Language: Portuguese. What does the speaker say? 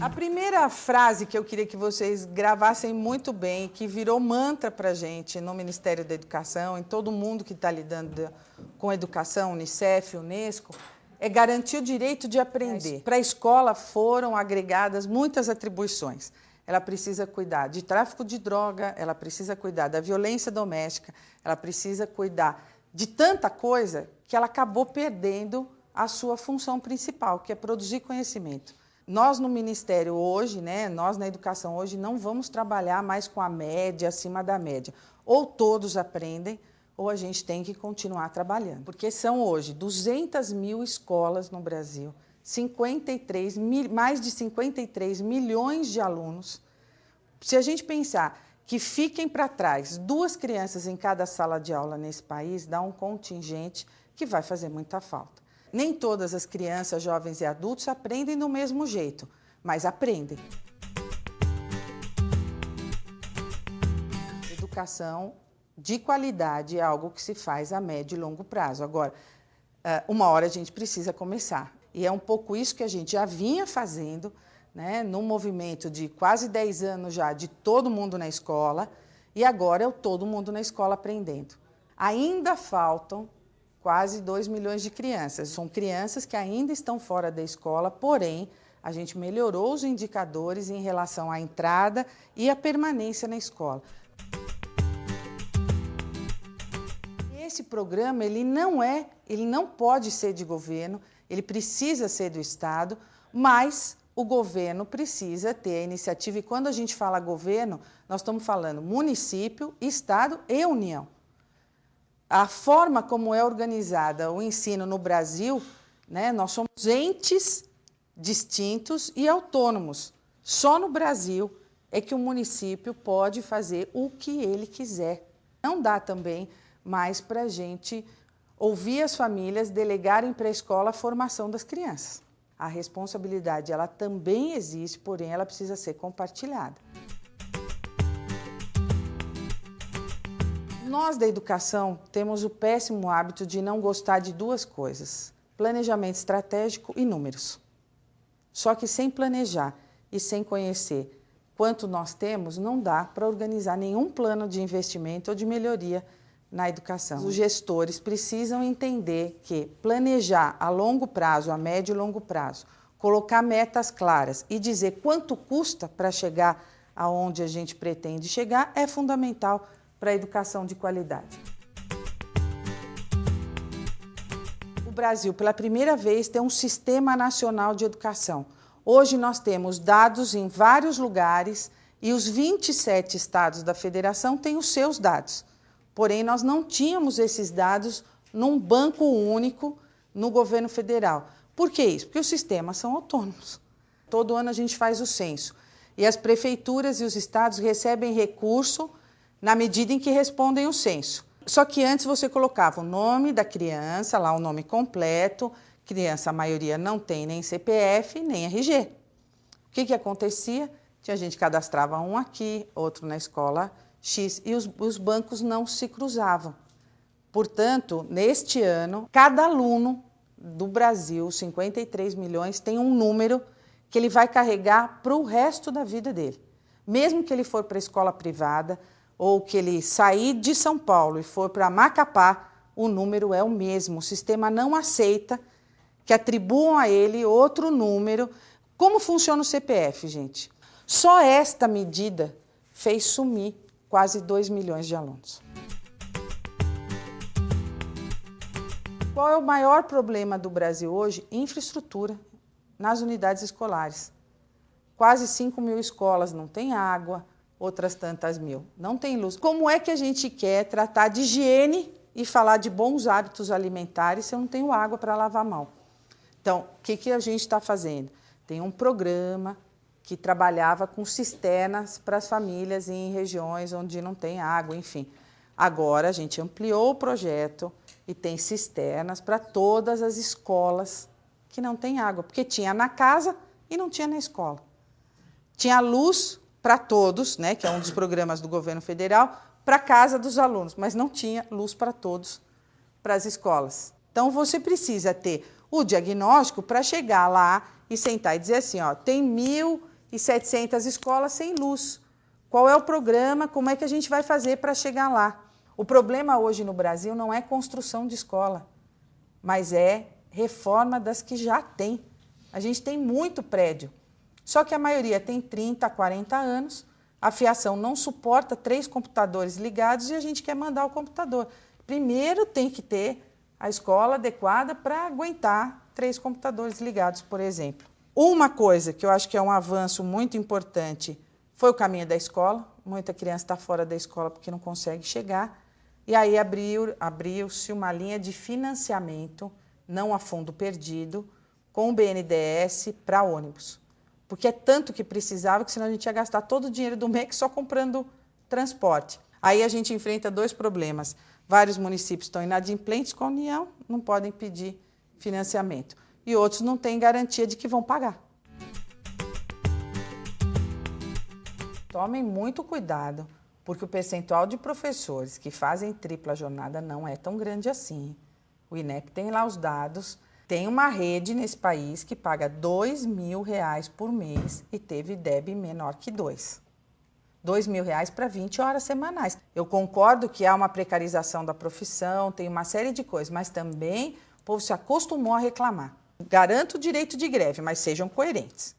A primeira frase que eu queria que vocês gravassem muito bem, que virou mantra para a gente no Ministério da Educação, em todo mundo que está lidando com educação, Unicef, Unesco, é garantir o direito de aprender. Para a escola foram agregadas muitas atribuições. Ela precisa cuidar de tráfico de droga, ela precisa cuidar da violência doméstica, ela precisa cuidar de tanta coisa que ela acabou perdendo a sua função principal, que é produzir conhecimento. Nós no Ministério hoje, nós na educação hoje, não vamos trabalhar mais com a média, acima da média. Ou todos aprendem, ou a gente tem que continuar trabalhando. Porque são hoje 200 mil escolas no Brasil, mais de 53 milhões de alunos. Se a gente pensar que fiquem para trás 2 crianças em cada sala de aula nesse país, dá um contingente que vai fazer muita falta. Nem todas as crianças, jovens e adultos aprendem do mesmo jeito, mas aprendem. Educação de qualidade é algo que se faz a médio e longo prazo. Agora, uma hora a gente precisa começar. E é um pouco isso que a gente já vinha fazendo, num movimento de quase 10 anos já, de todo mundo na escola, e agora é o todo mundo na escola aprendendo. Ainda faltam quase 2 milhões de crianças. São crianças que ainda estão fora da escola, porém, a gente melhorou os indicadores em relação à entrada e à permanência na escola. Esse programa, ele não pode ser de governo, ele precisa ser do Estado, mas o governo precisa ter a iniciativa. E quando a gente fala governo, nós estamos falando município, Estado e União. A forma como é organizada o ensino no Brasil, nós somos entes distintos e autônomos. Só no Brasil é que o município pode fazer o que ele quiser. Não dá também mais para a gente ouvir as famílias delegarem para a escola a formação das crianças. A responsabilidade ela também existe, porém ela precisa ser compartilhada. Nós da educação temos o péssimo hábito de não gostar de 2 coisas, planejamento estratégico e números. Só que sem planejar e sem conhecer quanto nós temos, não dá para organizar nenhum plano de investimento ou de melhoria na educação. Os gestores precisam entender que planejar a longo prazo, a médio e longo prazo, colocar metas claras e dizer quanto custa para chegar aonde a gente pretende chegar é fundamental para a educação de qualidade. O Brasil, pela primeira vez, tem um Sistema Nacional de Educação. Hoje nós temos dados em vários lugares e os 27 estados da federação têm os seus dados. Porém, nós não tínhamos esses dados num banco único no governo federal. Por que isso? Porque os sistemas são autônomos. Todo ano a gente faz o censo e as prefeituras e os estados recebem recurso na medida em que respondem o censo. Só que antes você colocava o nome da criança, lá o nome completo, criança, a maioria não tem nem CPF, nem RG. O que acontecia? Tinha gente que cadastrava um aqui, outro na escola X, e os bancos não se cruzavam. Portanto, neste ano, cada aluno do Brasil, 53 milhões, tem um número que ele vai carregar para o resto da vida dele. Mesmo que ele for para a escola privada, ou que ele sair de São Paulo e for para Macapá, o número é o mesmo. O sistema não aceita que atribuam a ele outro número. Como funciona o CPF, gente? Só esta medida fez sumir quase 2 milhões de alunos. Qual é o maior problema do Brasil hoje? Infraestrutura nas unidades escolares. Quase 5 mil escolas não têm água, outras tantas mil não tem luz. Como é que a gente quer tratar de higiene e falar de bons hábitos alimentares se eu não tenho água para lavar a mão? Então, o que a gente está fazendo? Tem um programa que trabalhava com cisternas para as famílias em regiões onde não tem água, enfim. Agora a gente ampliou o projeto e tem cisternas para todas as escolas que não têm água, porque tinha na casa e não tinha na escola. Tinha luz para todos, que é um dos programas do governo federal, para a casa dos alunos, mas não tinha luz para todos, para as escolas. Então, você precisa ter o diagnóstico para chegar lá e sentar e dizer assim, ó, tem e 700 escolas sem luz. Qual é o programa? Como é que a gente vai fazer para chegar lá? O problema hoje no Brasil não é construção de escola, mas é reforma das que já tem. A gente tem muito prédio, só que a maioria tem 30, 40 anos, a fiação não suporta 3 computadores ligados e a gente quer mandar o computador. Primeiro tem que ter a escola adequada para aguentar 3 computadores ligados, por exemplo. Uma coisa que eu acho que é um avanço muito importante foi o caminho da escola. Muita criança está fora da escola porque não consegue chegar. E aí abriu-se uma linha de financiamento, não a fundo perdido, com o BNDES para ônibus. Porque é tanto que precisava que senão a gente ia gastar todo o dinheiro do MEC só comprando transporte. Aí a gente enfrenta 2 problemas. Vários municípios estão inadimplentes com a União, não podem pedir financiamento. E outros não têm garantia de que vão pagar. Tomem muito cuidado, porque o percentual de professores que fazem tripla jornada não é tão grande assim. O INEP tem lá os dados. Tem uma rede nesse país que paga R$2.000 por mês e teve DEB menor que 2. R$2.000 para 20 horas semanais. Eu concordo que há uma precarização da profissão, tem uma série de coisas, mas também o povo se acostumou a reclamar. Garanto o direito de greve, mas sejam coerentes.